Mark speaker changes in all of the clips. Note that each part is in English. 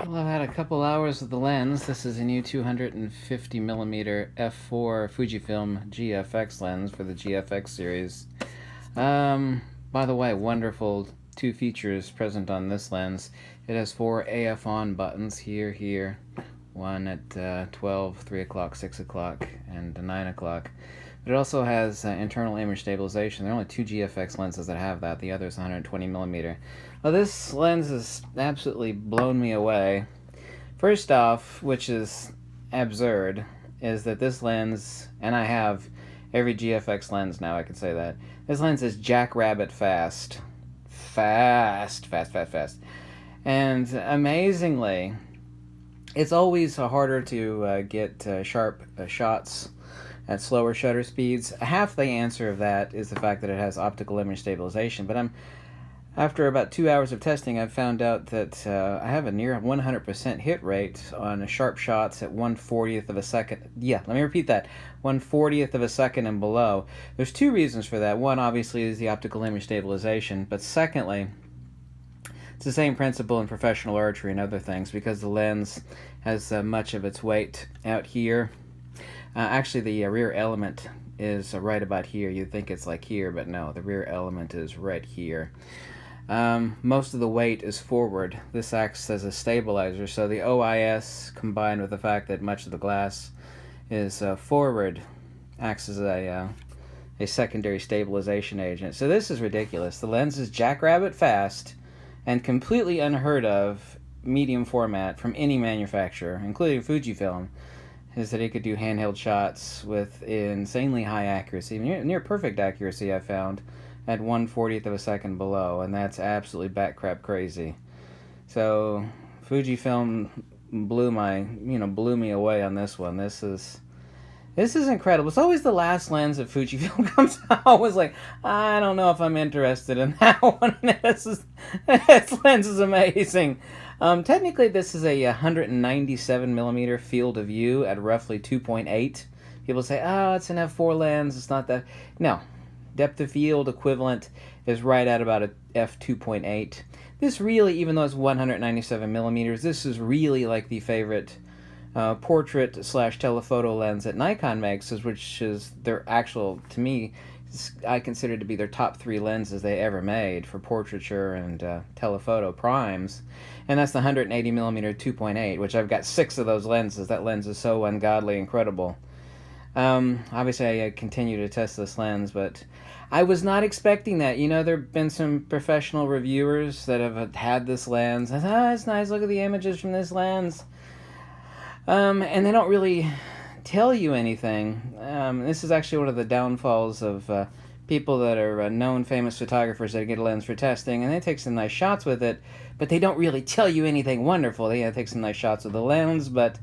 Speaker 1: Well, I've had a couple hours with the lens. This is a new 250mm f4 Fujifilm GFX lens for the GFX series. By the way, wonderful two features present on this lens. It has 4 AF on buttons here, one at 12, 3 o'clock, 6 o'clock, and 9 o'clock. But it also has internal image stabilization. There are only 2 GFX lenses that have that. The other is 120mm. Well, this lens has absolutely blown me away. First off, which is absurd, is that this lens, and I have every GFX lens now, I can say that. This lens is jackrabbit fast. Fast. And amazingly, it's always harder to get sharp shots at slower shutter speeds. Half the answer of that is the fact that it has optical image stabilization, but after about 2 hours of testing, I've found out that I have a near 100% hit rate on sharp shots at 1/40th of a second. Yeah, let me repeat that. 1/40th of a second and below. There's 2 reasons for that. One, obviously, is the optical image stabilization, but secondly, it's the same principle in professional archery and other things, because the lens has much of its weight out here. Actually, the rear element is right about here. You'd think it's like here, but no, the rear element is right here. Most of the weight is forward. This acts as a stabilizer, so the OIS, combined with the fact that much of the glass is forward, acts as a secondary stabilization agent. So this is ridiculous. The lens is jackrabbit fast and completely unheard of medium format from any manufacturer, including Fujifilm, is that it could do handheld shots with insanely high accuracy, near perfect accuracy, I found, at 1/40th of a second below, and that's absolutely batcrap crazy. So Fujifilm blew me away on this one. This is incredible. It's always the last lens that Fujifilm comes out. I was like, I don't know if I'm interested in that one. This lens is amazing. Technically, this is a 197mm field of view at roughly 2.8. People say, oh, it's an f4 lens. It's not that. No. Depth of field equivalent is right at about a f2.8. This really, even though it's 197mm, this is really like the favorite portrait/telephoto lens that Nikon makes, which is their actual, to me, I consider to be their top 3 lenses they ever made for portraiture and telephoto primes. And that's the 180mm 2.8, which I've got 6 of those lenses. That lens is so ungodly incredible. Obviously, I continue to test this lens, but I was not expecting that. You know, there have been some professional reviewers that have had this lens. I thought, oh, it's nice, look at the images from this lens. And they don't really tell you anything. This is actually one of the downfalls of people that are known famous photographers that get a lens for testing, and they take some nice shots with it, but they don't really tell you anything wonderful. They take some nice shots with the lens, but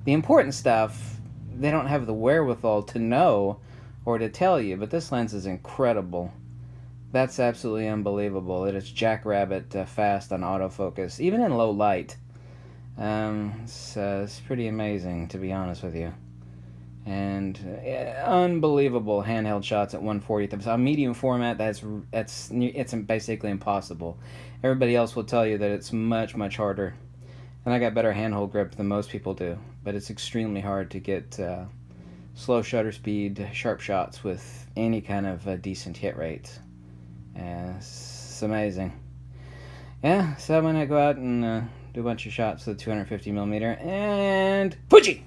Speaker 1: the important stuff, they don't have the wherewithal to know or to tell you. But this lens is incredible. That's absolutely unbelievable. It is jackrabbit fast on autofocus, even in low light. It's pretty amazing, to be honest with you. And unbelievable handheld shots at 1/40th. On medium format, it's basically impossible. Everybody else will tell you that it's much harder. And I got better handhold grip than most people do, but it's extremely hard to get slow shutter speed, sharp shots with any kind of decent hit rate. It's amazing. Yeah, so I'm going to go out and do a bunch of shots with 250mm, and Fuji!